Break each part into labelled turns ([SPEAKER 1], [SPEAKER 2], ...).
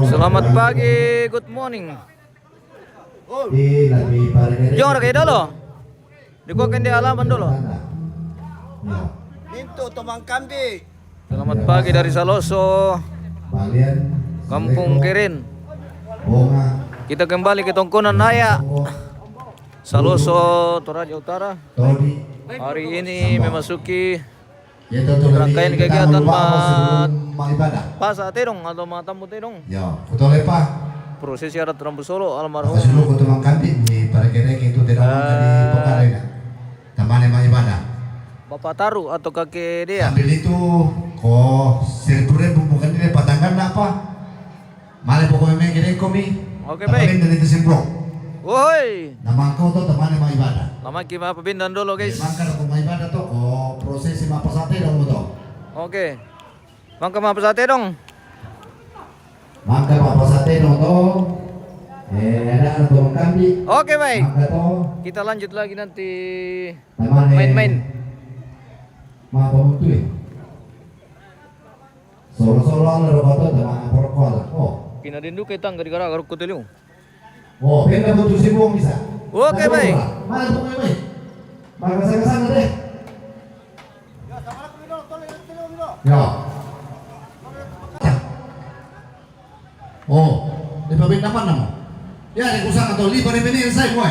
[SPEAKER 1] Selamat pagi, good morning. Jom kayak dulu. Dikuakin di halaman dulu.
[SPEAKER 2] Minto tomang kambi.
[SPEAKER 1] Selamat pagi dari Saloso, Kampung Kirin. Kita kembali ke Tongkonan Naya, Saloso, Toraja Utara. Hari ini memasuki rangkaian kegiatan Pasa Terong atau Matamu Terong.
[SPEAKER 3] Ya, betul Pak.
[SPEAKER 1] Prosesi adat Rambu Solo almarhum.
[SPEAKER 3] Dulu kutu mangkanti di para kerek itu tidak mangkat di Pokarena. Teman yang ibadah.
[SPEAKER 1] Bapak Taru atau kakek dia.
[SPEAKER 3] Sambil itu kok sirpure bukan ini patangan apa? Male pokoknya main kerek komi.
[SPEAKER 1] Oke baik.
[SPEAKER 3] Dan itu simplok.
[SPEAKER 1] Woi.
[SPEAKER 3] Nama kau tuh teman yang ibadah.
[SPEAKER 1] Lama kita pindah dulu guys.
[SPEAKER 3] Mangkat aku ibadah tuh kok prosesi apa sate dong tuh.
[SPEAKER 1] Oke. Mangka apa sate dong?
[SPEAKER 3] Mangkat apa sate dong tuh. Ada tulang kambing.
[SPEAKER 1] Oke baik. Kita lanjut lagi nanti main-main.
[SPEAKER 3] Mau betul ya? Solo-solo ada kota teman perkola. Oh.
[SPEAKER 1] Pinadin dulu kita nggak gara-gara kutelu.
[SPEAKER 3] Oh, pindah butuh sibuk bisa.
[SPEAKER 1] Oke baik.
[SPEAKER 3] Mana tuh baik? Maka saya kesana deh. Ya. Oh, di pabrik apa nama? Ya, di kusang atau libar ini saya gue.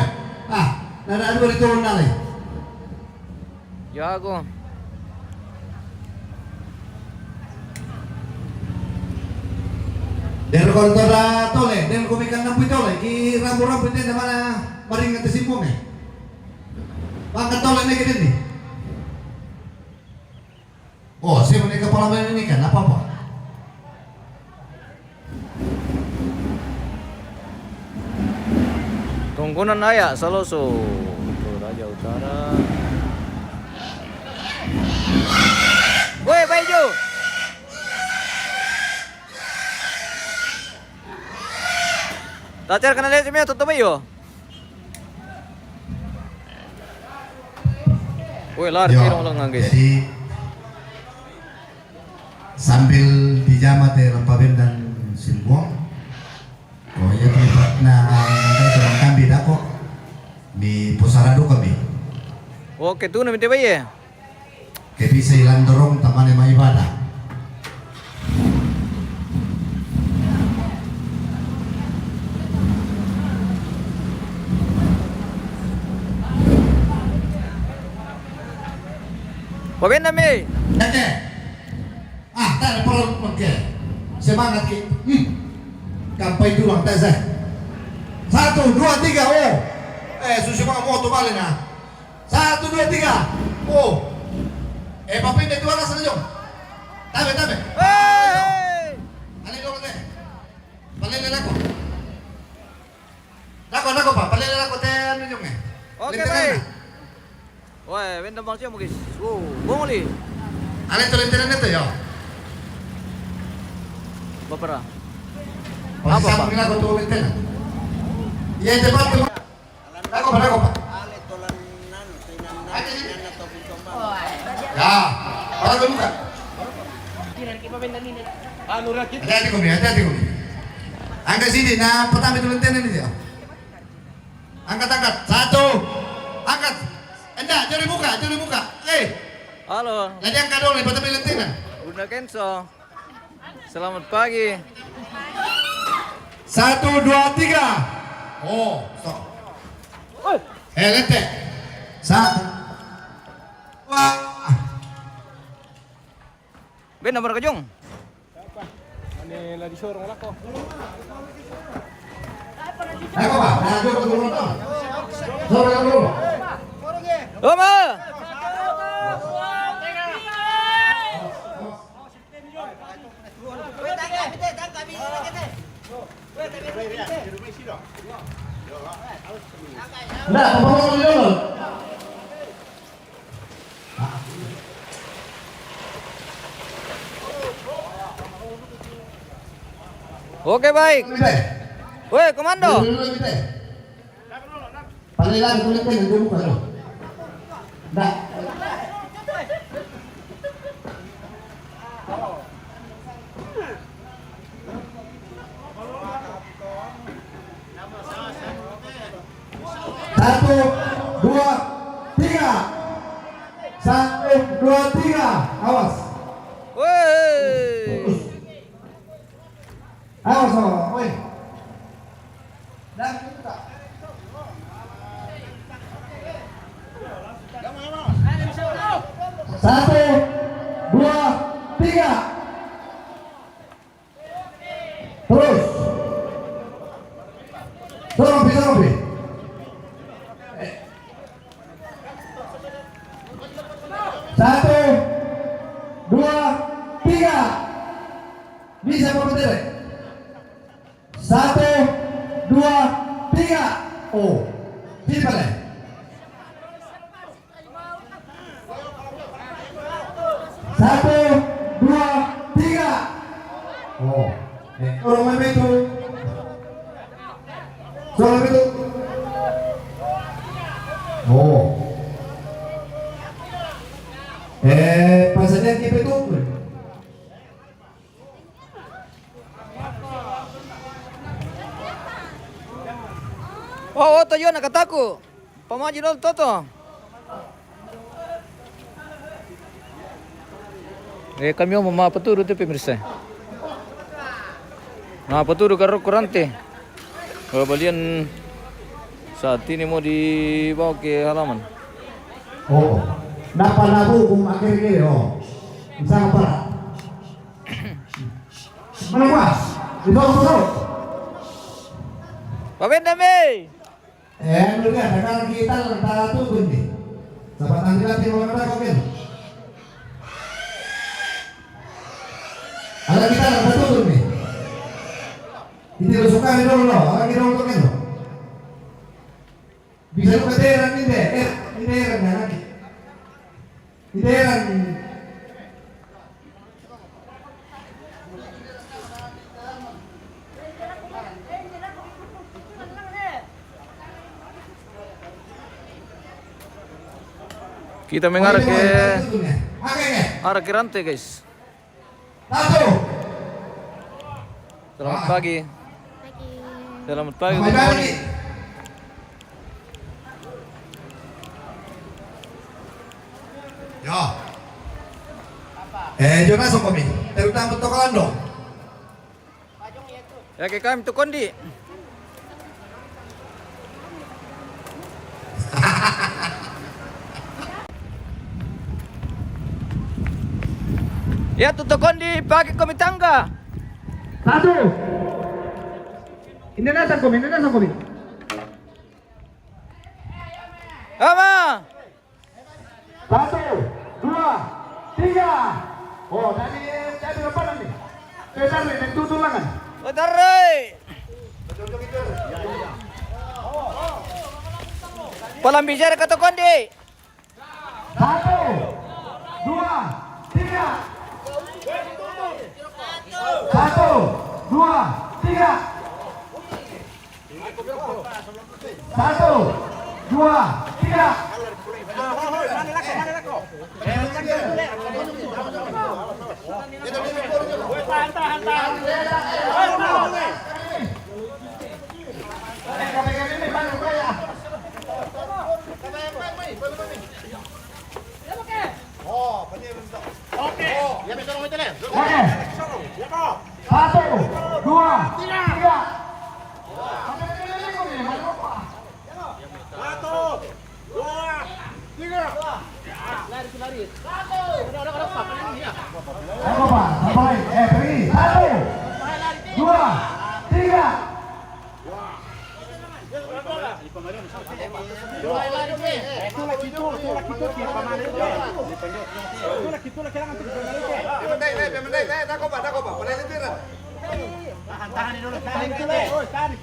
[SPEAKER 3] Nada dua diturun nale.
[SPEAKER 1] Jago.
[SPEAKER 3] Dari kontora tole, dari komikan nampu tole, ki rambu-rambu itu mana maring ke simpung eh. Pangkat tole ini gini nih. Oh, saya menikah kepala ini kan apa-apa.
[SPEAKER 1] Tongkonan Naya, Saloso, Toraja Utara. Woi, Baijo. Tacar kena lihat sini tutup ayo. Woi, lari dong lang guys.
[SPEAKER 3] Jadi sambil dijama teh Rampaben dan Silbong. Oh iya tempat nanti orang kambi dah kok di pusara do kami.
[SPEAKER 1] Oke tuh nanti bayi ya.
[SPEAKER 3] Kayak bisa hilang dorong taman yang ibadah.
[SPEAKER 1] Paben nami.
[SPEAKER 3] Oke. Tak ada perlu oke. Semangat ki. Kampai dulu tak saya. 1, 2, 3, oh. Susu mga moto balik na. 1, 2, 3. Oh. Papin itu anak sana jom. Tabe.
[SPEAKER 1] Hey.
[SPEAKER 3] Alin dulu deh. Palilin ako. Nako pa. Palilin ako teh ano jom eh.
[SPEAKER 1] Oke baik. Wah, benda bang siapa guys? Bongoli.
[SPEAKER 3] Alin tuh lintiran itu ya.
[SPEAKER 1] Bapera.
[SPEAKER 3] Apa Pak? Aku tuh lintiran. Iya cepat tuh. Nako pa.
[SPEAKER 2] Ale tolanan tinan na to bisomba.
[SPEAKER 3] Ya. Para buka.
[SPEAKER 2] Anu rakit.
[SPEAKER 3] Hati-hati kumi. Angkat sini, nah pertama itu lintiran ini ya. Angkat. 1. Angkat. Enggak, jari buka.
[SPEAKER 1] Halo.
[SPEAKER 3] Jadi angkat dulu nih, pertama lintiran.
[SPEAKER 1] Bunda Kenso. Selamat pagi.
[SPEAKER 3] 1, 2, 3. Oh, stop. Lete. 1. Wah.
[SPEAKER 1] Ben nomor kejung.
[SPEAKER 2] Ani lagi sorong lako.
[SPEAKER 3] Ayo Pak, lanjut ke dulu. Sore dulu.
[SPEAKER 1] Oma.
[SPEAKER 3] Nah, apa dulu?
[SPEAKER 1] Oke baik. Woi komando.
[SPEAKER 3] Palilan kulitnya dulu kan. Nah. Satu, dua, tiga. Satu, dua, tiga. Awas.
[SPEAKER 1] Woi.
[SPEAKER 3] Awas, awas. Woi. Dan satu, dua, tiga. Terus. Sorong. Satu, dua, tiga. Bisa berhenti. Satu, dua, tiga. Oh, bisa deh. Satu, dua, tiga. Oh, orang itu. Sorong itu. Oh. Pasanya kita itu.
[SPEAKER 1] Oh, to yun nakataku. Pamaji dol toto. Kami mau mapaturo itu pemirsa. Mapaturo karo kurante. Kembalian saat ini mau dibawa ke halaman.
[SPEAKER 3] Oh, dapat lagu kung akhir-akhir oh. Bisa apa? Mana kuas? Dito.
[SPEAKER 1] Pabin dami.
[SPEAKER 3] Lugar, sekarang kita antara tuh nih. Sahabat nanti nanti mau ngerasa kok Ada kita antara tuh nih. Ini lo suka nih dulu loh, orang kita untuk itu. Bisa lu keteran nih deh, keteran ya lagi. Keteran.
[SPEAKER 1] Kita mengarah ke arah ke rantai guys. Selamat pagi. Selamat pagi. Good morning.
[SPEAKER 3] Yo. Jonas kami. Terutama tokalan dong.
[SPEAKER 1] Ya ke kami tu kondi. Ya tutukon di pakai kami tangga.
[SPEAKER 3] Satu. Ini nasa kami.
[SPEAKER 1] Ama.
[SPEAKER 3] Satu, dua, tiga. Oh, tadi jadi apa nih? Kedar nih, tutulangan.
[SPEAKER 1] Otarai. Palam bicara kata kondi.
[SPEAKER 3] Satu, dua, tiga. Satu, dua, tiga. Satu, dua, tiga. Oke. Satu, dua, tiga. Lari. Ayo Pak, sampai. Pergi. Satu, dua, tiga.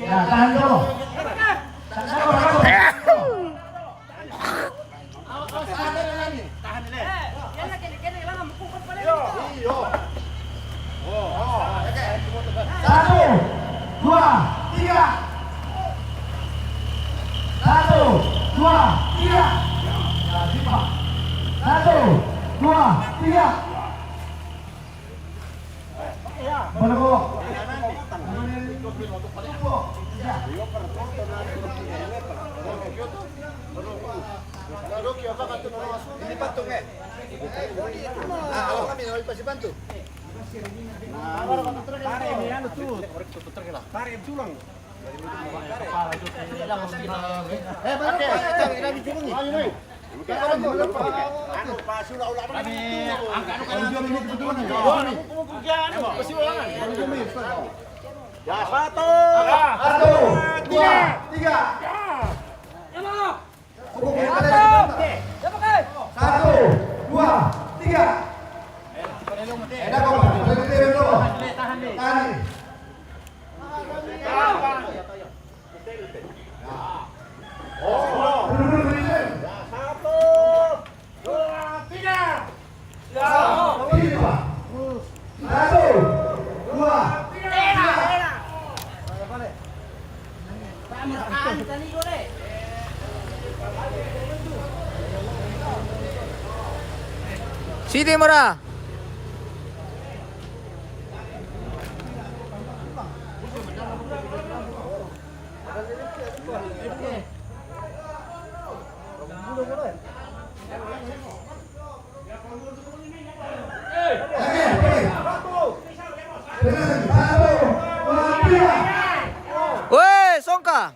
[SPEAKER 3] Tahan dulu. Satu, dua, tiga. Satu, dua, tiga. Satu, dua, tiga. Ini patungnya. Kalau kami harus pasti bantu. Satu, dua, tiga. Satu, dua, tiga. Enak kok, tahan.
[SPEAKER 1] Sini Mora. Woi, Songka.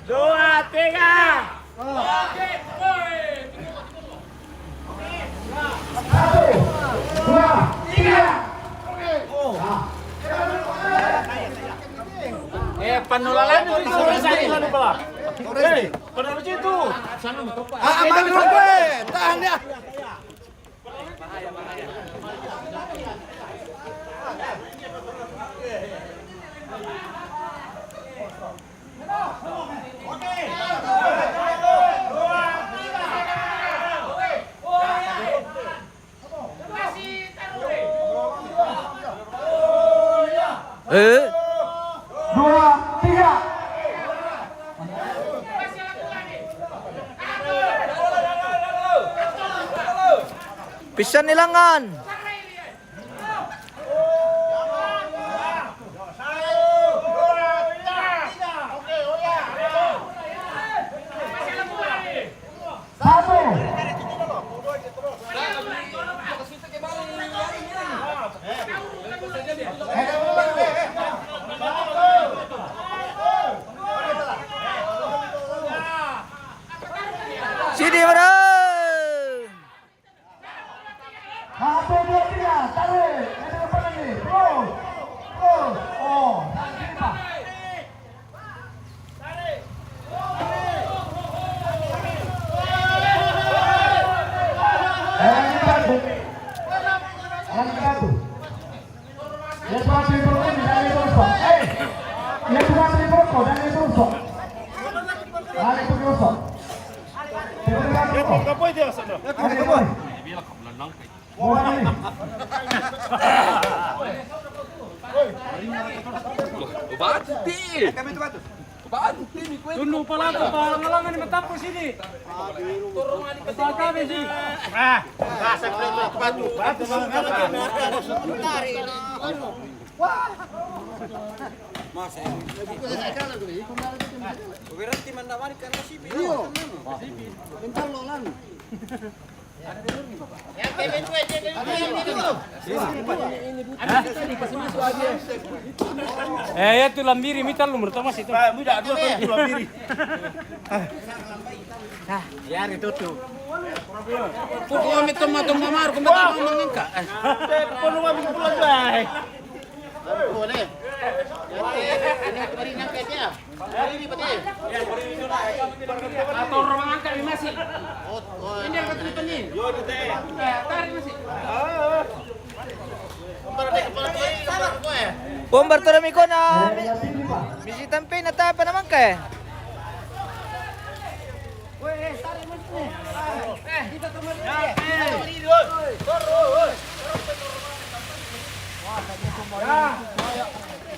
[SPEAKER 4] Dua, tiga. Penularan dari sana pala. Penularan itu.
[SPEAKER 3] Aman dulu gue, tahan ya. Dua, tiga.
[SPEAKER 1] Pisan nilangan.
[SPEAKER 3] Satu.
[SPEAKER 1] Sini Mora.
[SPEAKER 3] Satu, dua, tiga, tarik. Ini depan lagi. Terus. Oh, sini Pak. Ini satu. Yang masih bermain dari terus Pak. Yang masih bermain dari terus Pak. Hari itu terus.
[SPEAKER 4] Kapoy dia sana. Tunduk pala to para ngalangan ni matapos ini. Turungan ka sa kami si. Sa prito batu. Batu Mas. Berarti mandamari kan si Bio. Bentar lolan. Ya itu lambiri mital nomor Thomas itu. Mudah dua kali itu lambiri. Ya itu tuh. Pokoknya itu matung mamar kumata mamangin ka. Pokoknya mami pulang dai. Boleh. Ini kemarin angkatnya. Hari ini betul. Ya, hari ini sudah. Atau orang angkat ini masih. Ini yang ketemu ini. Yo, dite. Tarik masih.
[SPEAKER 1] Bombar turami ko na. Misi tampi na tayo pa naman ka.
[SPEAKER 4] Tarik masih. Kita kemarin.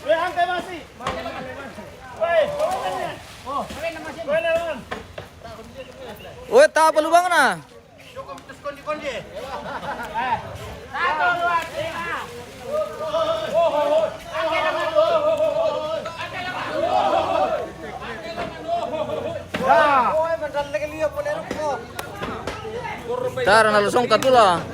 [SPEAKER 4] Angkat masih. Woi, oh, masih.
[SPEAKER 1] Weh, tak apa lubang na. Tara na lusong katula.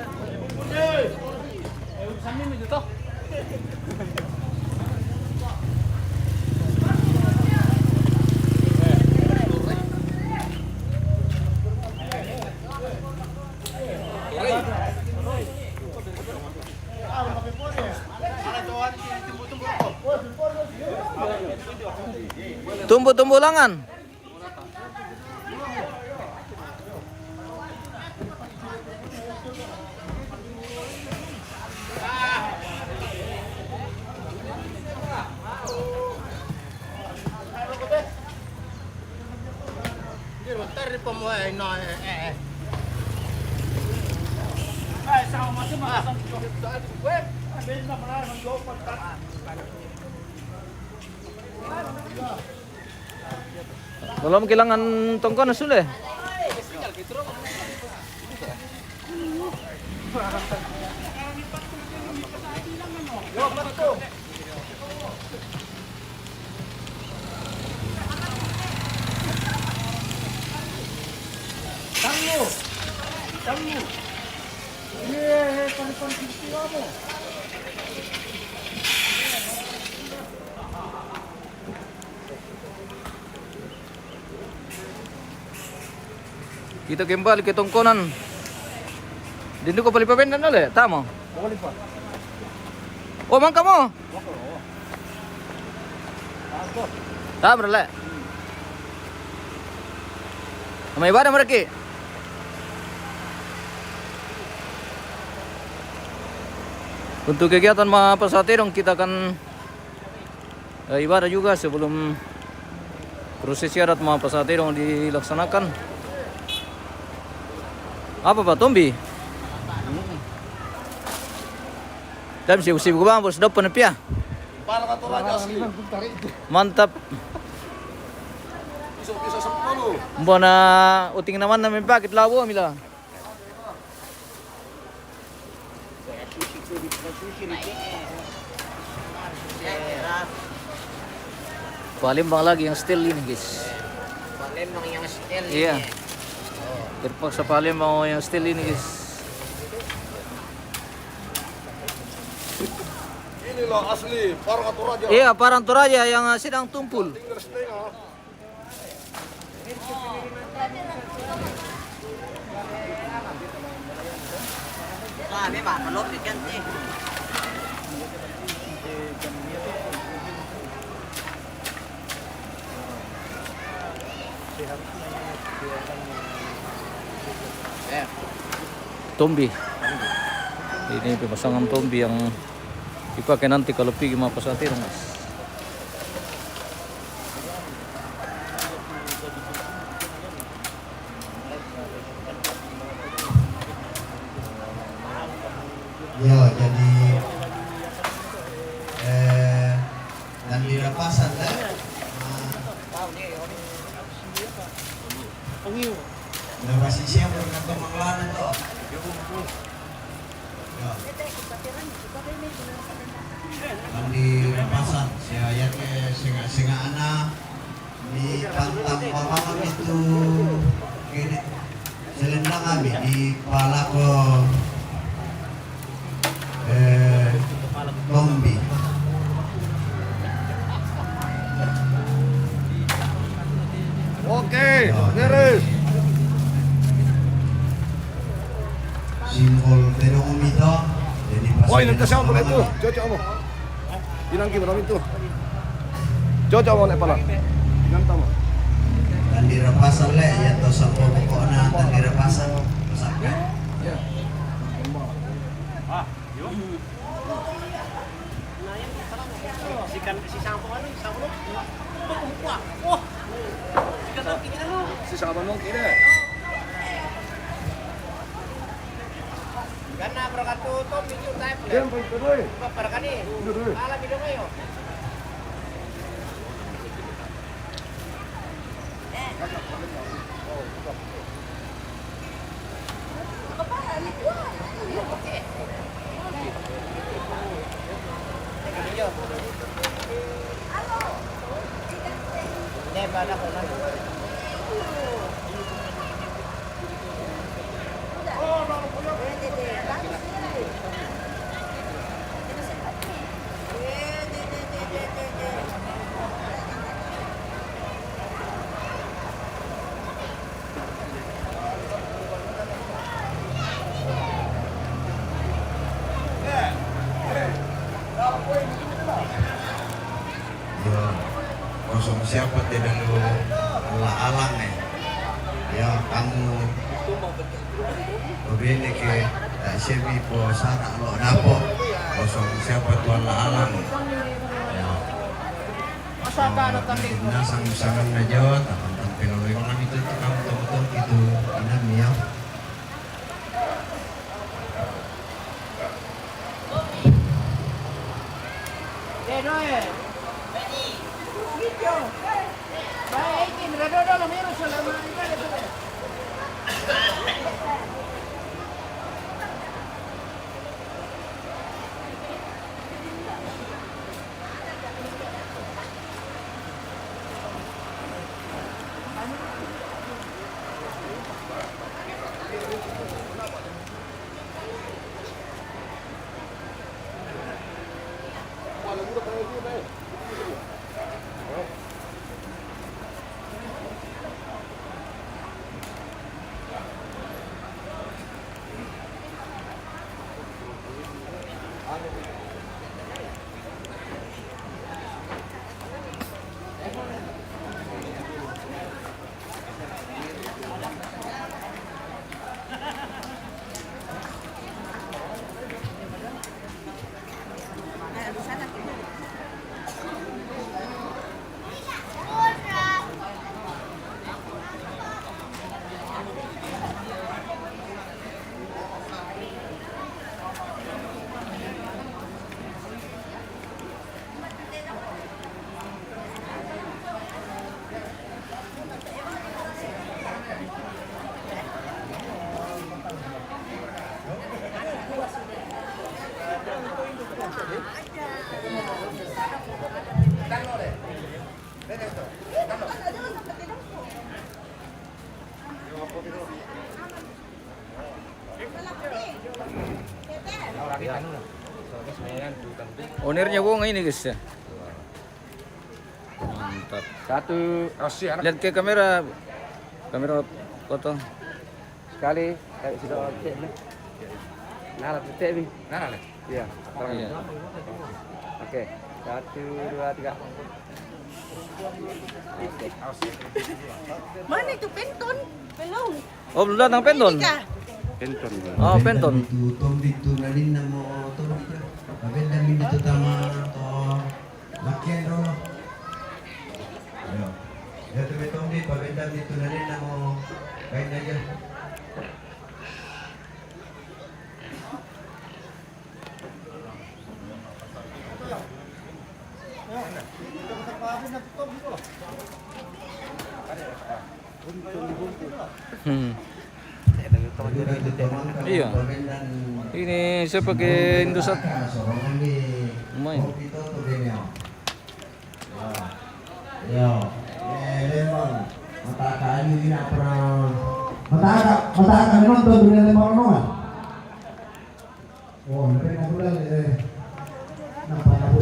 [SPEAKER 1] Tumbuh-tumbuh langan. Belum kehilangan tongkon sudah. Kita kembali ke tongkonan. Dito ko palipabendan ulit. Tama. Oh, man ka mo? Tama ulit. May ibadah mereka. Untuk kegiatan mga pasatirong kita akan ibadah juga sebelum prosesi adat mga pasatirong dilaksanakan. Apa Pak Tombi? Dan sibuk-sibuk bang bos depan ya. Mantap. Mbona uting naman namin pakit lawo mila. Palembang lagi yang style ini guys.
[SPEAKER 2] Palembang yang style
[SPEAKER 1] Iya. Terpaksa Palembang yang style ini guys.
[SPEAKER 3] Inilah asli Parang Toraja.
[SPEAKER 1] Iya, Parang Toraja yang sedang tumpul.
[SPEAKER 2] memang belum diganti.
[SPEAKER 1] Tombi. Ini pemasangan tombi yang dipakai nanti kalau pergi sama pasatirong mas.
[SPEAKER 3] Ya, jadi dan dirapasan dah. Udah masih siap berkata mengelan itu. Ya. Dan dirapasan saya ayatnya singa anak di pantang pamangan itu gini selendang kami di Palako Tombi.
[SPEAKER 5] Oke, beres.
[SPEAKER 3] Simbol terong umito. Jadi
[SPEAKER 5] Oh, ini siapa pala itu? Cocok mo. Inangki mo namin itu. Cocok mo na pala. Inanta mo.
[SPEAKER 3] Dan dirapasan le, ya to sa pokok na dan dirapasan. Pasakkan.
[SPEAKER 5] Si sahabat mong kira.
[SPEAKER 2] Karena berkatu tom video type
[SPEAKER 5] Diyan pa ito doy.
[SPEAKER 2] para kani. Ala video kayo.
[SPEAKER 3] Ya, kosong siapa tidak lu alang nih. Ya kamu begini ke tak sebi po sana lo dapo kosong siapa tuan alang. Ya. Nasang sangan najot, akan tampil oleh orang itu kamu betul itu inam ya.
[SPEAKER 1] Ownernya bunga ini guys ya. Mantap.
[SPEAKER 5] Satu Rossi anak.
[SPEAKER 1] Lihat ke kamera foto.
[SPEAKER 5] Sekali kayak sudah cek nih. Nah, cek nih. Nah, iya.
[SPEAKER 1] Iya.
[SPEAKER 5] Oke. 1 2 3.
[SPEAKER 6] Mana itu penton? Belum.
[SPEAKER 1] Oh, belum datang penton.
[SPEAKER 5] Penton.
[SPEAKER 1] Oh, penton.
[SPEAKER 3] Itu tom itu nalin namo tom itu. Babel dami itu tama to makian dong. Ayo. Ya tuh tom di babel dami itu nalin namo kain aja.
[SPEAKER 1] Iya. Ini saya pakai Indosat. Lumayan.
[SPEAKER 3] Ya, lemon. Mata kayu ini pernah. Mata kami nonton dunia lemon nongan. Oh, mereka mulai nampak apa?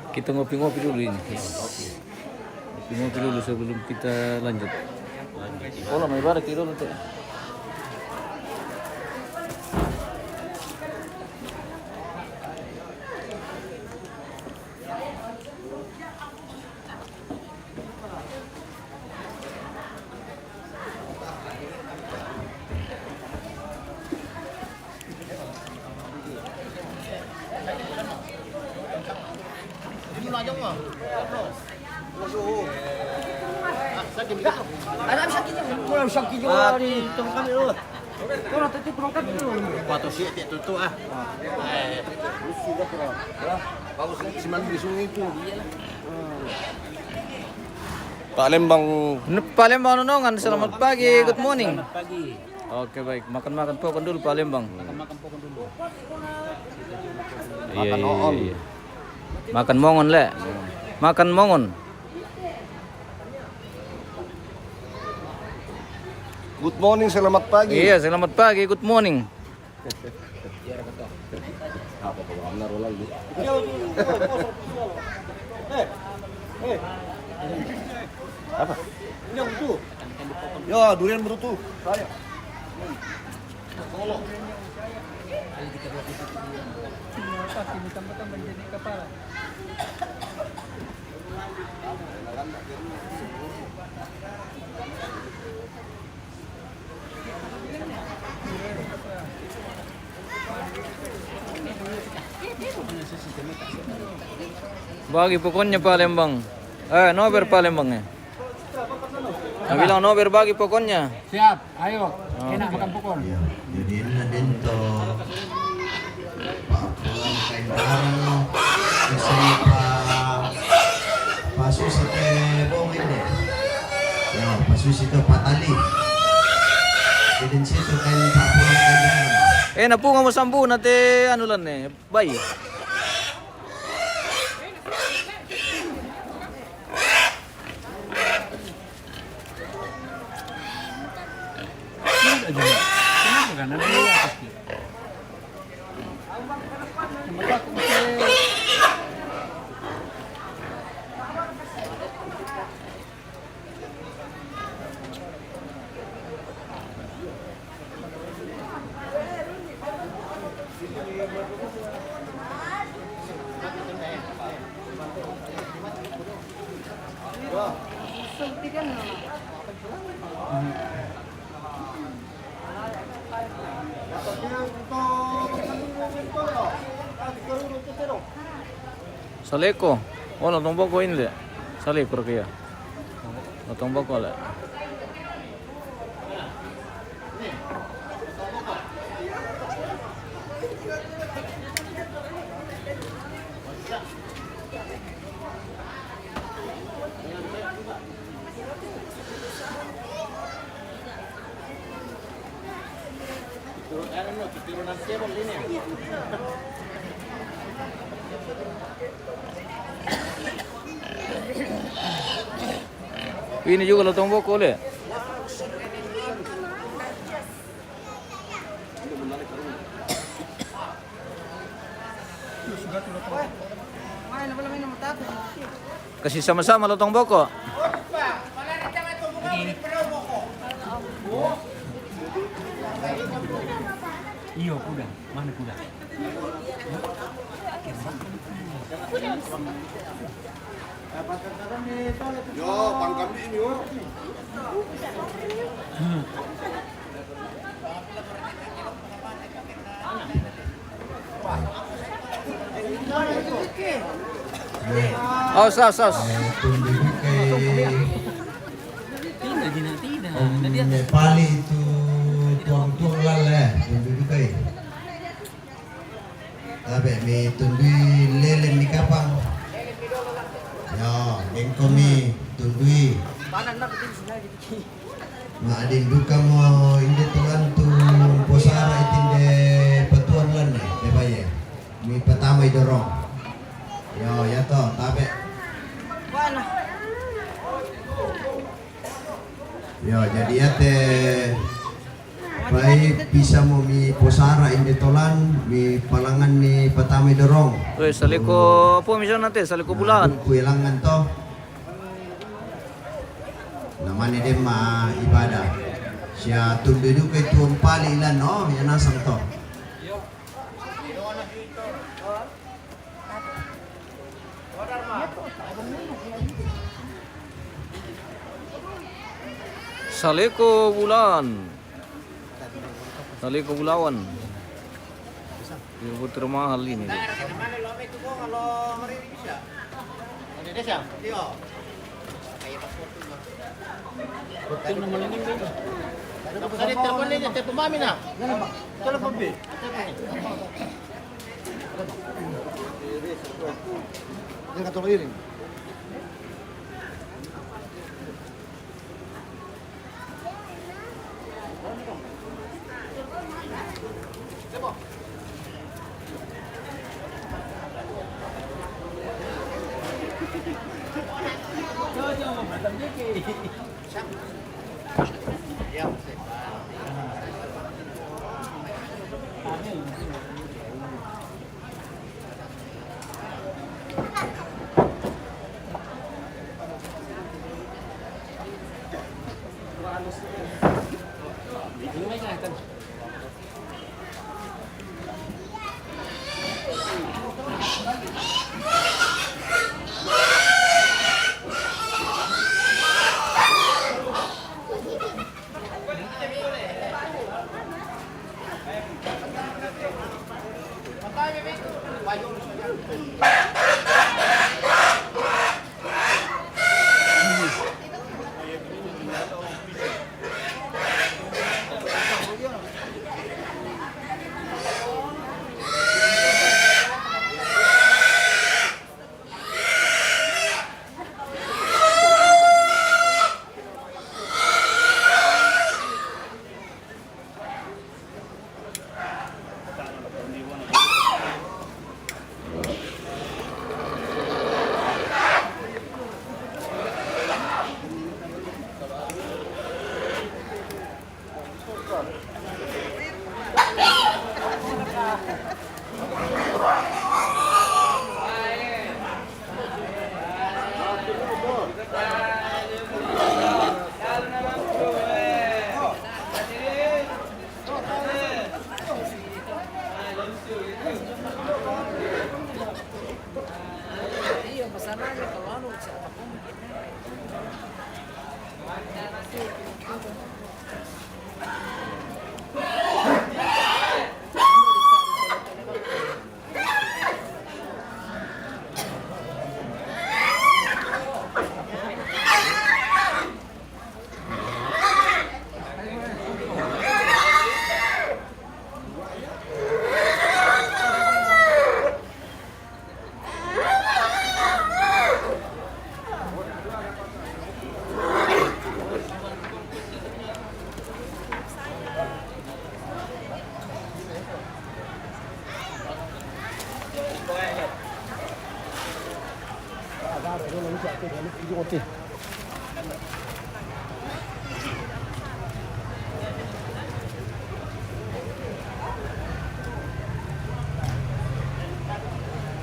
[SPEAKER 1] Kita ngopi-ngopi dulu ini. Ngopi dulu sebelum kita lanjut. Oh, lama ibarat kilo nanti.
[SPEAKER 2] Pato sih itu ah.
[SPEAKER 5] Bagus siman di sungai itu. Palembang.
[SPEAKER 1] Palembang Nonongan, selamat pagi, good morning. Selamat pagi. Oke baik, makan-makan pokok dulu Palembang. Makan pokok dulu. Iya. Makan mongon le. Makan mongon.
[SPEAKER 5] Good morning, selamat pagi.
[SPEAKER 1] Iya, selamat pagi, good morning.
[SPEAKER 5] Apa kau benar lagi? Apa? Ya, durian berutuh. Saya. Solo.
[SPEAKER 1] Bagi pokoknya Palembang. Nober Palembang ya. Bilang nober bagi pokoknya.
[SPEAKER 4] Siap, ayo. Enak makan pokok.
[SPEAKER 3] Jadi na dito. Paapulan kay barang. Kasi pasus ito bongin eh. Yo, pasus ito patali. Din sito kay paapulan kay barang.
[SPEAKER 1] Napunga mo sambu nate ano lan bay. Saleko. Oh, nonton boko ini deh. Saleko kaya. Nonton boko lah. Ini juga lotong boko le. Kasih sama-sama lotong boko.
[SPEAKER 4] Iyo, kuda. Mana kuda?
[SPEAKER 5] Yo, pangkam ini yo.
[SPEAKER 1] Oh, saus.
[SPEAKER 3] Tidak. Nepali itu tuang lale tundu kai. Tapi mi tundu lelen ni kapang. Ya, engko mi tundui. Ma adin duka mo inde tulan tu posara itinde petuan lan ne baye. Mi pertama dorong. Yo ya to, tapi. Yo jadi ya baik bisa mau mi posara inde tolan mi palangan mi pertama dorong.
[SPEAKER 1] Weh, saliko apa misalnya nanti saliko bulan.
[SPEAKER 3] Kuilangan to. Namanya dia mah ibadah. Sia tundu du ke tuan palilan oh ya nasang to.
[SPEAKER 1] Saliko bulan. Saliko bulawan. Ini termahal ini.
[SPEAKER 5] Jangan tolong iring.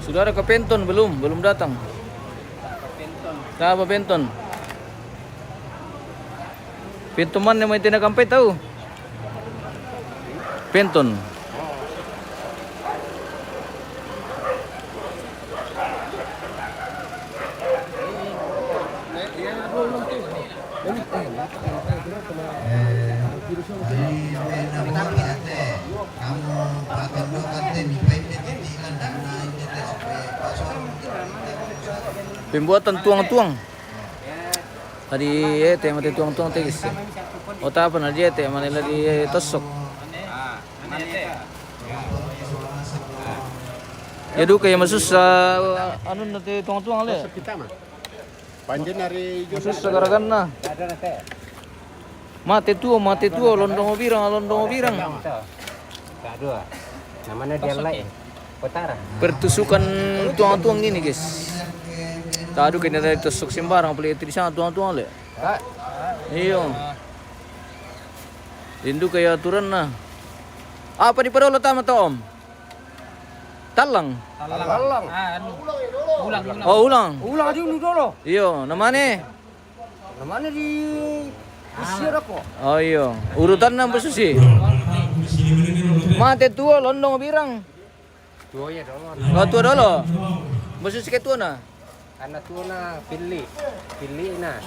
[SPEAKER 1] Sudah ada ke Penton belum? Belum datang. Apa Penton? Penton mana yang tidak sampai tahu? Penton. Pembuatan tuang-tuang. Tadi tema tuang-tuang tegis. Ota apa na diete manila di tosok. Ya du kaya masus sa ano na ti tuang-tuang le.
[SPEAKER 4] Kita mah. Panjen dari
[SPEAKER 1] Masus sa garagan na. Mate tuo londong birang.
[SPEAKER 7] Dua. Namanya dia lain. Utara.
[SPEAKER 1] Pertusukan tuang-tuang gini guys. Tadu kaya na tosok sembarang pala iti sana tuang-tuang le. Iyo. Lindu kaya aturan na. Apa di parolo tama to om? Talang. Oh ulang.
[SPEAKER 7] Ulang dulu dulu.
[SPEAKER 1] Iyo, namanya?
[SPEAKER 7] Namanya di Mesir ako.
[SPEAKER 1] Oh iyo, urutan na besusi. Mate tua londong birang.
[SPEAKER 7] Dua ya dulu.
[SPEAKER 1] Kau tua dulu. Besusi ke tua na.
[SPEAKER 7] Anak tua na pilih na.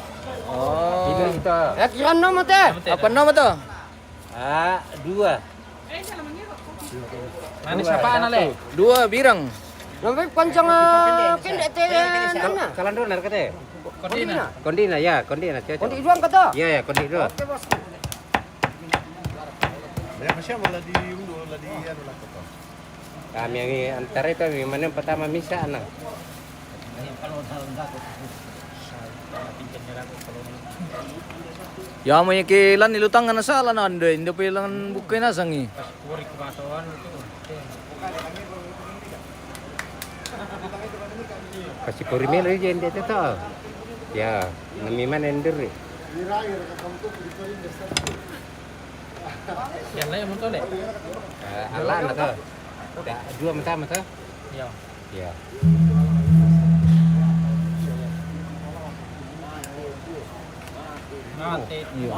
[SPEAKER 1] Oh.
[SPEAKER 7] Pilih itu. Ya kira nama teh.
[SPEAKER 1] Apa nama to?
[SPEAKER 7] Dua.
[SPEAKER 1] Mana siapa anale? Dua birang.
[SPEAKER 7] Namanya panjang pendek teh. Kalandor nar kata. Kondina ya, kondina cocok. Kondi doang kata. Iya ya, kondi doang. Oke, Bos.
[SPEAKER 4] Banyak siapa lah di undur lah di anu lah kota.
[SPEAKER 7] Kami yang antara itu yang pertama misa anak.
[SPEAKER 1] Ya mo kilan nilutangan na sala na ando, hindi pa ilang bukay na sangi.
[SPEAKER 7] Kasih kurimel aja yang dia tahu. Ya, namiman ender.
[SPEAKER 1] Yan lang mo to le.
[SPEAKER 7] Ala na to. Dua mata.
[SPEAKER 1] Iya.
[SPEAKER 7] Ya.
[SPEAKER 1] Iya.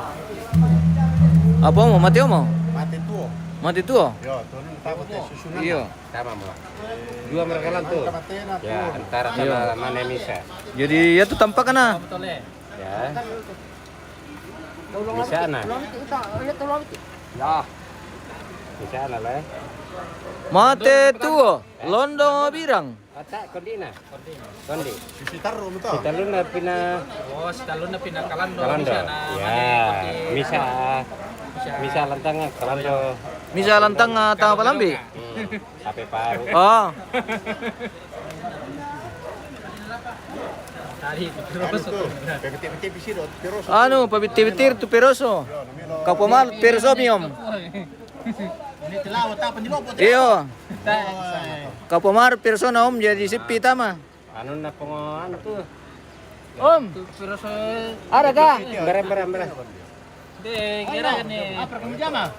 [SPEAKER 1] Apa mo? Mati mo?
[SPEAKER 4] Mati tuo.
[SPEAKER 1] Mati tuo?
[SPEAKER 4] Yo, turun takut teh susunan.
[SPEAKER 1] Iya.
[SPEAKER 7] Sama mo. Dua mereka lang tuh. Ya, antara sama mana misa.
[SPEAKER 1] Jadi ya tuh tampak na.
[SPEAKER 7] Ya. Misa na.
[SPEAKER 1] Ya.
[SPEAKER 7] Misa na lah.
[SPEAKER 1] Mate tuo, londong birang.
[SPEAKER 7] Otak kondina. Kondi.
[SPEAKER 4] Sisi taruh mo to.
[SPEAKER 7] Kita lu na pina
[SPEAKER 1] Kalando.
[SPEAKER 7] kalando. Ya, misa lantang kalando.
[SPEAKER 1] Misa lantang tanga palambi.
[SPEAKER 7] Sampai paru.
[SPEAKER 1] Oh.
[SPEAKER 4] Pepete bisi do terus.
[SPEAKER 1] Anu, pabitir tu peroso. Kapomal persomium.
[SPEAKER 4] Ini telawa ta pandilopo.
[SPEAKER 1] Iyo. Kapomar persona om jadi sepi tama.
[SPEAKER 7] Anu na pengoan tuh.
[SPEAKER 1] Om. Ada kah?
[SPEAKER 7] Barang-barang.
[SPEAKER 4] Apa kamu jama?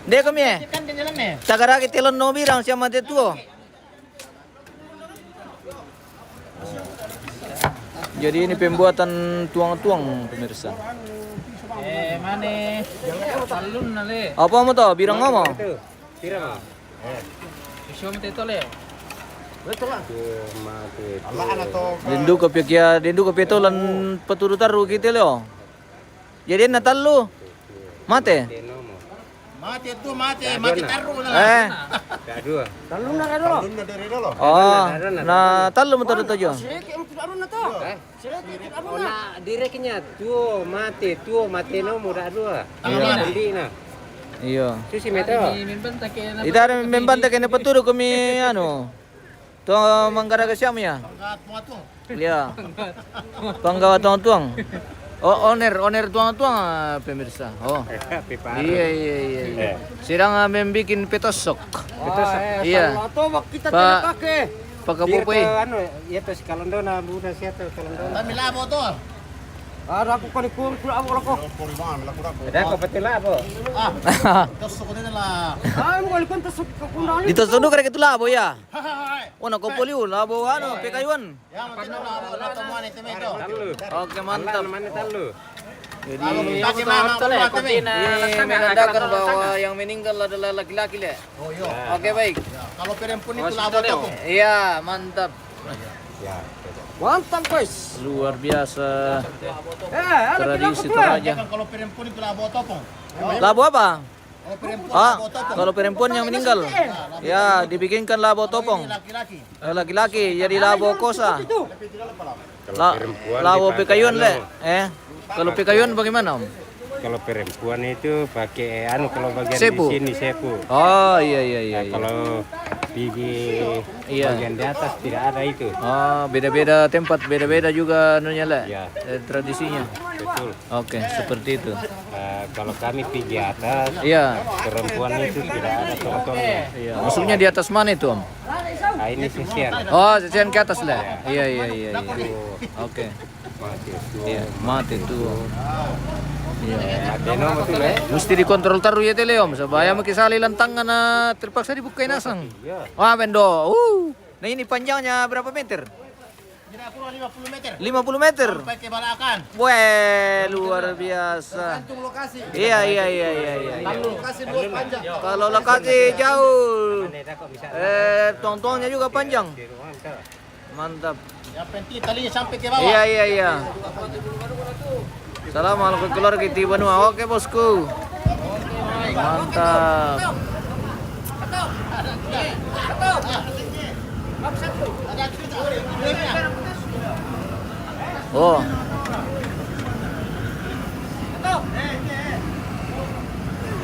[SPEAKER 1] Dia kami.
[SPEAKER 4] Kan dia jalan nih.
[SPEAKER 1] Tagaraki telon no birang siya mate tuo. Jadi ini pembuatan tuang-tuang pemirsa.
[SPEAKER 4] Mana? Salun nale.
[SPEAKER 1] Apa mo to? Birang mo?
[SPEAKER 7] Itu. Kira mah.
[SPEAKER 4] Show mo tito le. Betul lah.
[SPEAKER 7] Mati.
[SPEAKER 4] Allah anak to.
[SPEAKER 1] Dindu ka petolan paturu-taru kita lo. Jadi natalo. Mate.
[SPEAKER 4] Mati itu mati taruh na.
[SPEAKER 7] Dah dua.
[SPEAKER 4] Salun na dari dulu.
[SPEAKER 1] Oh, na talo mo to jo.
[SPEAKER 7] Ona direknya tuh mati no muda dua. Iya.
[SPEAKER 1] Iya.
[SPEAKER 7] Susi meto.
[SPEAKER 1] Ida membanta kena paturu kami ano. To manggara ka siya ya. Iya. Panggawa tuang-tuang. Oh, owner tuang-tuang pemirsa. Oh. Iya. Sirang membikin petosok. Iya.
[SPEAKER 7] Kita
[SPEAKER 1] Pa-
[SPEAKER 7] pakai.
[SPEAKER 1] Pagkapupoy.
[SPEAKER 7] Anu, ya terus kalendo na buda siya to kalendo.
[SPEAKER 4] Kami labo to.
[SPEAKER 7] Ada aku kali kulo ako ko.
[SPEAKER 4] Puriman laku.
[SPEAKER 7] Ada ko patila po.
[SPEAKER 4] Tos ko nila.
[SPEAKER 7] Mo kali kun tas ko ndali.
[SPEAKER 1] Dito sundo kare kitu labo ya. Una ko poliu labo ano pekayuan.
[SPEAKER 4] Ya mati na labo na to mo ni temeto.
[SPEAKER 1] Oke mantap.
[SPEAKER 7] Mana talu?
[SPEAKER 1] Jadi
[SPEAKER 4] Pakai mama teme.
[SPEAKER 1] ini menandakan bahwa yang meninggal adalah laki-laki le.
[SPEAKER 4] Oh iya.
[SPEAKER 1] Oke baik.
[SPEAKER 4] Kalau perempuan itu labo to.
[SPEAKER 1] Iya mantap.
[SPEAKER 7] Ya. Mantap guys.
[SPEAKER 1] Luar biasa
[SPEAKER 7] Ada
[SPEAKER 1] tradisi Toraja.
[SPEAKER 4] Kalau perempuan itu labo to pong.
[SPEAKER 1] Labo apa?
[SPEAKER 4] Kalau perempuan
[SPEAKER 1] Ah,
[SPEAKER 4] labo to pong.
[SPEAKER 1] kalau perempuan yang meninggal, ya dibikinkan labo topong.
[SPEAKER 4] Laki-laki.
[SPEAKER 1] Laki-laki jadi labo kosa.
[SPEAKER 7] Kalau perempuan
[SPEAKER 1] Labo
[SPEAKER 7] dipakai
[SPEAKER 1] pekayuan
[SPEAKER 7] anu.
[SPEAKER 1] le. Kalau pekayuan bagaimana om?
[SPEAKER 7] kalau perempuan itu pakai anu kalau bagian
[SPEAKER 1] Sepu.
[SPEAKER 7] di sini sepu.
[SPEAKER 1] Oh iya iya iya.
[SPEAKER 7] Nah,
[SPEAKER 1] iya.
[SPEAKER 7] kalau di
[SPEAKER 1] Iya.
[SPEAKER 7] bagian di atas tidak ada itu.
[SPEAKER 1] Oh beda-beda tempat, beda-beda juga anunya lah.
[SPEAKER 7] Ya.
[SPEAKER 1] Tradisinya.
[SPEAKER 7] Betul.
[SPEAKER 1] Oke, seperti itu.
[SPEAKER 7] Kalau kami pergi atas,
[SPEAKER 1] Iya.
[SPEAKER 7] perempuan itu tidak ada tongtongnya.
[SPEAKER 1] Iya. Maksudnya di atas mana itu Om?
[SPEAKER 7] Nah, ini sisian.
[SPEAKER 1] Oh, sisian ke atas lah. Iya iya iya. iya. Oke.
[SPEAKER 7] Mati itu.
[SPEAKER 1] Iya, mati itu. Iya.
[SPEAKER 7] Mati nomor tuh le.
[SPEAKER 1] Mesti dikontrol taruh ya tele Om. Sebaya makisali lantangan terpaksa dibukain asang.
[SPEAKER 7] Iya.
[SPEAKER 1] Wah bendo. Nah ini panjangnya berapa meter?
[SPEAKER 4] Kira kurang 50 meter.
[SPEAKER 1] 50 meter.
[SPEAKER 4] Sampai ke Balakan.
[SPEAKER 1] Wah, luar biasa.
[SPEAKER 4] Tergantung lokasi.
[SPEAKER 1] Iya iya iya iya iya.
[SPEAKER 4] Kalau lokasi luas panjang.
[SPEAKER 1] Kalau lokasi jauh,
[SPEAKER 7] Ada kok bisa.
[SPEAKER 1] tongtongnya juga panjang.
[SPEAKER 7] Di rumah bisa.
[SPEAKER 1] Mantap.
[SPEAKER 4] Yang penting talinya sampai ke bawah.
[SPEAKER 1] Iya iya iya. Assalamualaikum keluarga di Banua. Oke bosku. Mantap. Oh.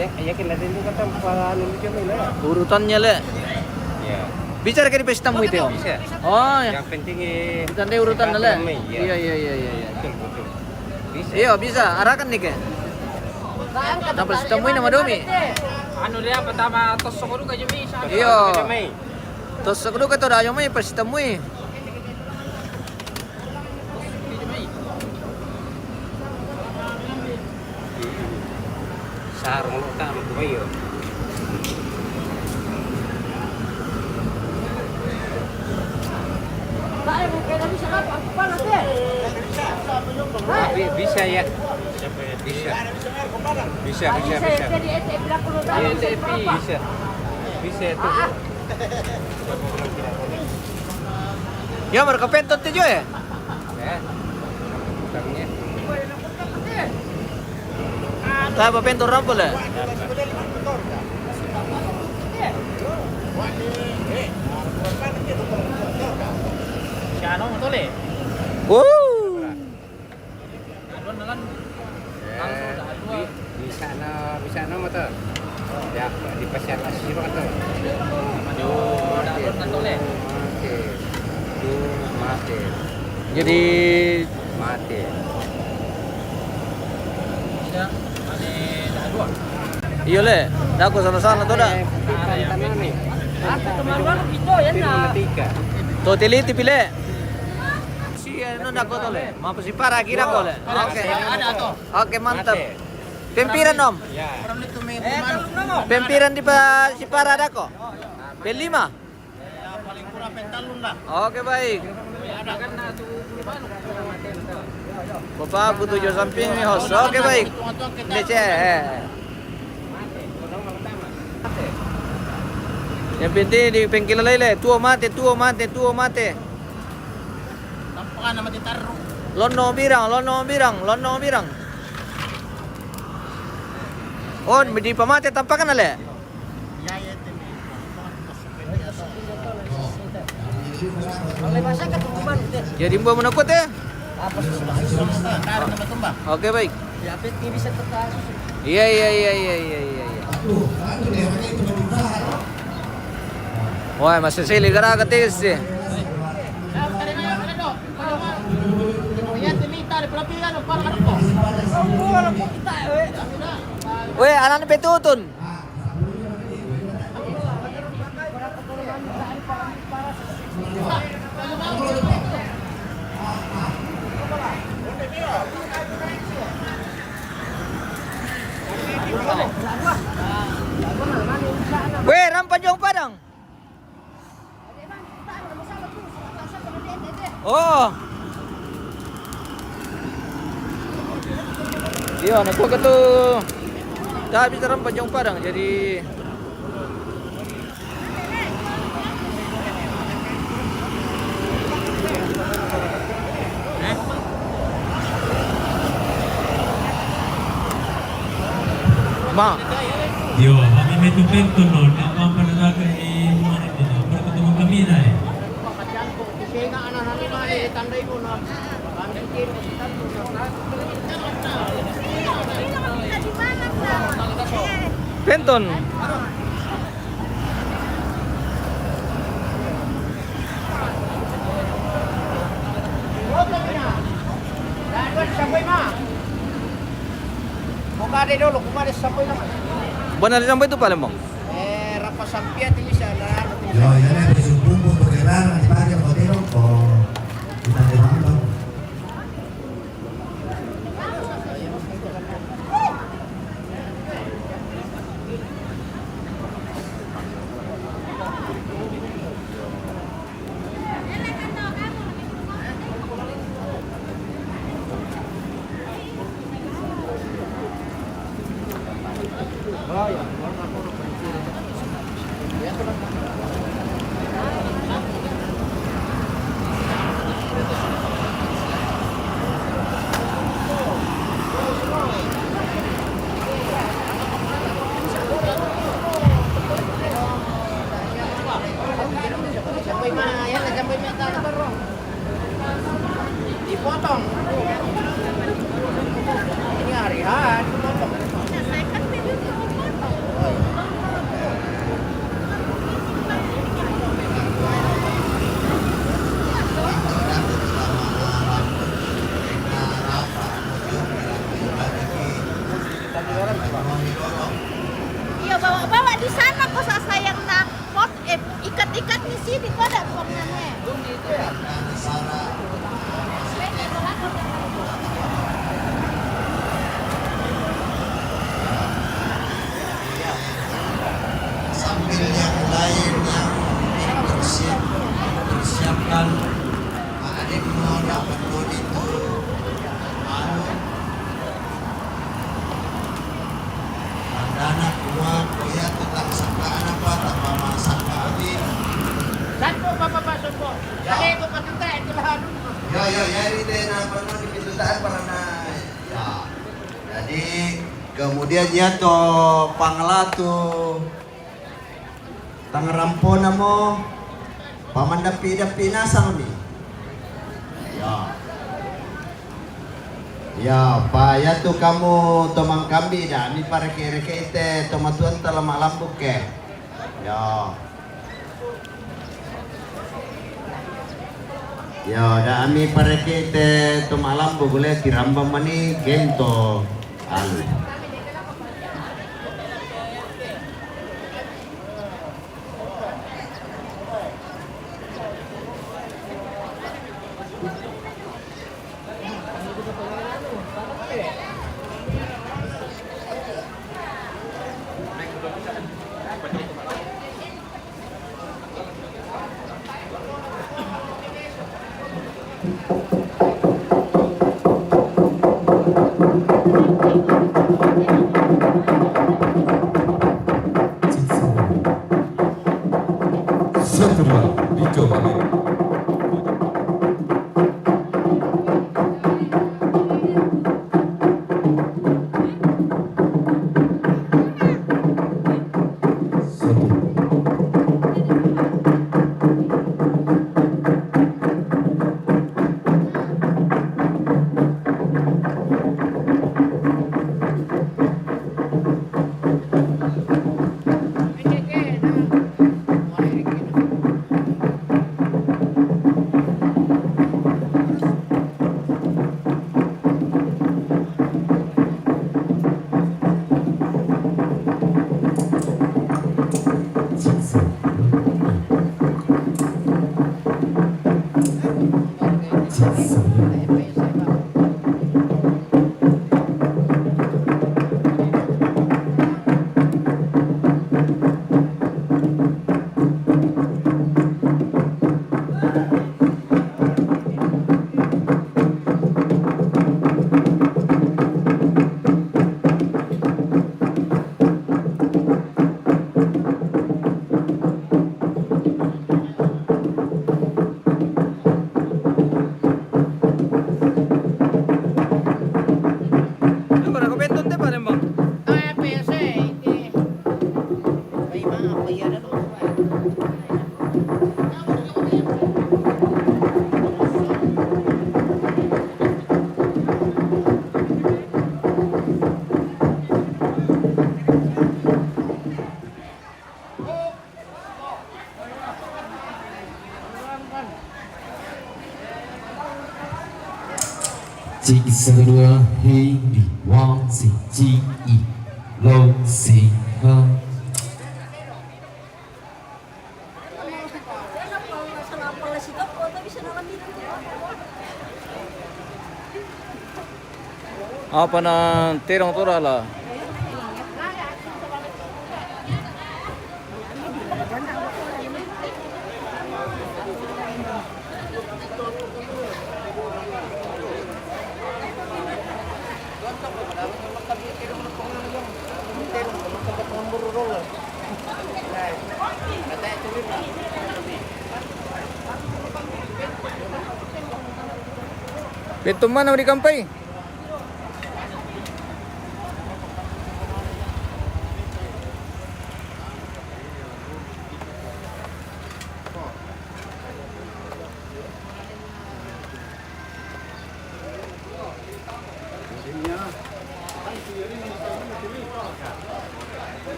[SPEAKER 7] Ya kita lihat itu kata anu cuma le.
[SPEAKER 1] Urutannya le.
[SPEAKER 7] Ya.
[SPEAKER 1] Bicara ke di pestamu itu Om.
[SPEAKER 7] Bisa.
[SPEAKER 1] Oh ya.
[SPEAKER 7] Yang penting
[SPEAKER 1] Kita deh urutan le.
[SPEAKER 7] Iya.
[SPEAKER 1] Iya iya iya iya.
[SPEAKER 7] Betul betul. Bisa.
[SPEAKER 1] Iya bisa. Arahkan nih ke. Sampai setemuin nama Domi.
[SPEAKER 8] Anu dia pertama tos sokoru ka jemi.
[SPEAKER 1] Iya. Terus kedua kata dah ayo mai pas temui.
[SPEAKER 7] Sarung lo kan tuh yo. Bisa ya. Bisa. Bisa. Bisa. Bisa itu.
[SPEAKER 1] Ya mereka pentot tuh ya.
[SPEAKER 7] Bukannya.
[SPEAKER 1] Apa pentot rampol ya?
[SPEAKER 8] Siano tole.
[SPEAKER 7] Bisa no motor. Ya, di pasar asli banget tuh. Mati.
[SPEAKER 1] Jadi
[SPEAKER 7] Mati.
[SPEAKER 1] iya le, aku sama-sama tuh dah. Tuh teliti pile. Si anu nak tuh le, mau si para kira kau le. Oke. Oke mantap. Pempiran Om.
[SPEAKER 7] Ya.
[SPEAKER 1] Pempiran di si para ada kok. P5.
[SPEAKER 4] Paling kurang pentalun lah.
[SPEAKER 1] Oke baik. Bapak butuh jo samping nih host. Oke baik. DC. Yang penting di pengkilan lele. Tua mate.
[SPEAKER 4] Tampakan nama ditaruh.
[SPEAKER 1] Lono birang. Oh, di pamate tampakan ale.
[SPEAKER 4] Ya ya itu.
[SPEAKER 1] Jadi mbak menakut ya.
[SPEAKER 4] Taruh nama tumbang.
[SPEAKER 1] Oke baik.
[SPEAKER 6] Ya, bisa tertahan.
[SPEAKER 1] Iya. Wah, masih sili gara ketis sih. Weh, anak petutun. Weh, rampajong padang. Oh. Iya, aku ke dah habis rampajong padang jadi Ma.
[SPEAKER 9] Yo, kami metu penton no, nak mampu nak mana itu, berketemu kami dah.
[SPEAKER 1] Penton.
[SPEAKER 2] Kumade dulu, kumade sampai naman.
[SPEAKER 1] Benar sampai itu Palembang.
[SPEAKER 2] Rapas sampian ini siya na ano.
[SPEAKER 3] Yo, yan ay presumpung pagkailangan ng bagay ang modelo ko. Kita demanda.
[SPEAKER 2] Sampai mana? Yan na sampai mata na baro. Dipotong. Ini harihan, dipotong.
[SPEAKER 6] Saya kan video di potong. Iya bawa di sana kok sayang na pot ikat-ikat di sini kok ada uangnya.
[SPEAKER 3] Sambil yang lain yang persiapkan adik mau dapat itu anak kuat kuya tetap sangkaan apa tanpa masangka abin
[SPEAKER 2] Saan po papapasok po? Dali ko patita, ito lahat.
[SPEAKER 3] yo yari deh na pernah di pintu para na ya jadi kemudian jatuh panglatu tangarampona mo pamandapi-dapi nasang mi ya ya tuh kamu tomang kambi dah mi para kere-kere ite tomatuan tala malambuk ke ya dah ami para kete tomalambu boleh tirambang mani gento alu
[SPEAKER 6] Thank you.
[SPEAKER 9] Cik kedua Hindi Wang si Cik I Long si Ha.
[SPEAKER 1] Apa na tirong turala? Pintu mana di kampai?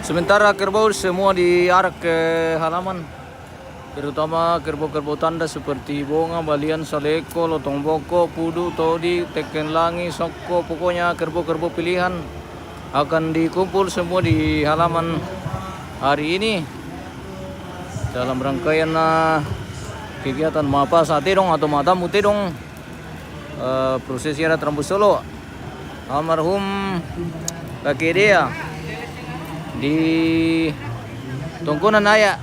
[SPEAKER 1] Sementara kerbau semua diarak ke halaman, terutama kerbau-kerbau tanda seperti bonga, balian, saleko, lotong boko, pudu, todi, teken langi, soko, pokoknya kerbau-kerbau pilihan akan dikumpul semua di halaman hari ini dalam rangkaian kegiatan Mapa Satedong atau Matamu Tedong, prosesi adat Rambu Solo almarhum kakek dia di Tongkonan Naya,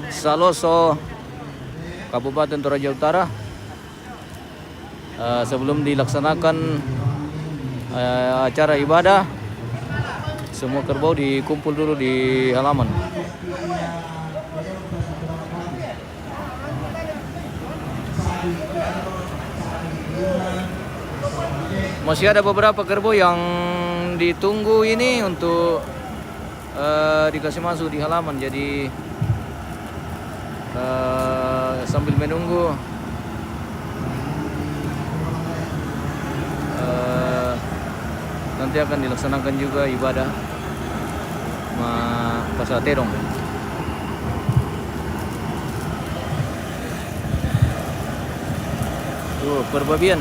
[SPEAKER 1] Saloso, Kabupaten Toraja Utara. Sebelum dilaksanakan acara ibadah, semua kerbau dikumpul dulu di halaman. Masih ada beberapa kerbau yang ditunggu ini untuk dikasih masuk di halaman, jadi sambil menunggu nanti akan dilaksanakan juga ibadah Pasatedong. Tuh perbabian.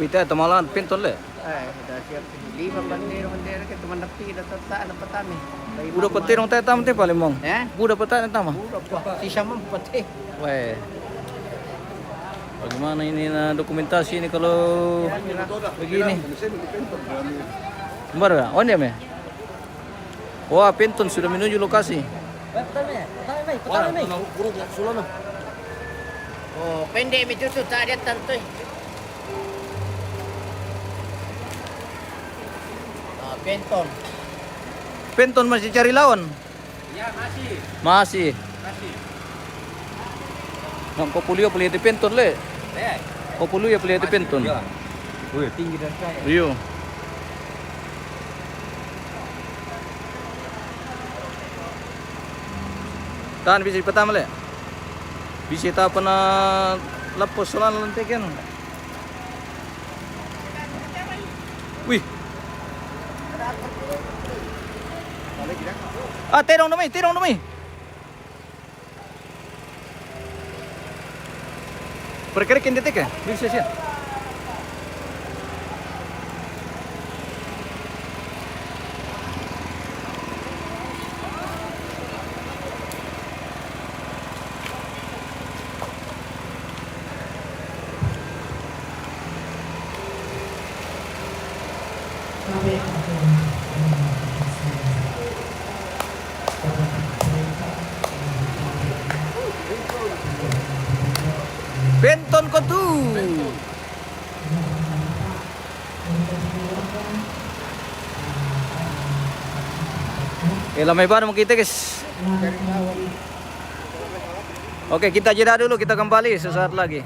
[SPEAKER 1] Bita tamalan pinton le.
[SPEAKER 2] Sudah siap 5 bandera ke teman nepi dah tak ada petani.
[SPEAKER 1] Udah petir dong tetam teh paling mong.
[SPEAKER 2] Ya?
[SPEAKER 1] Udah petir tetam mah.
[SPEAKER 2] Udah sisa mempetih.
[SPEAKER 1] Weh. Bagaimana ini dokumentasi ini kalau begini? Kembar ya? On ya me? Wah, pinton sudah menuju lokasi.
[SPEAKER 7] Pertama nih.
[SPEAKER 2] Oh, pendek mi tutut tak ada tantoy. Penton.
[SPEAKER 1] Penton masih cari lawan?
[SPEAKER 7] Ya masih.
[SPEAKER 1] Masih.
[SPEAKER 7] Masih.
[SPEAKER 1] Nang Populio pelihati penton le. Populio pelihati penton.
[SPEAKER 7] Wih, tinggi dan saya.
[SPEAKER 1] Iyo. Tahan bisi pertama le. Bisi ta apa na lapos solan lantekan. Wih. Ah, terong demi. Perkirakan detik ya? Bisa sih. Penton ko tu. Lamay ba naman kita guys? Oke, kita jeda dulu, kita kembali sesaat lagi.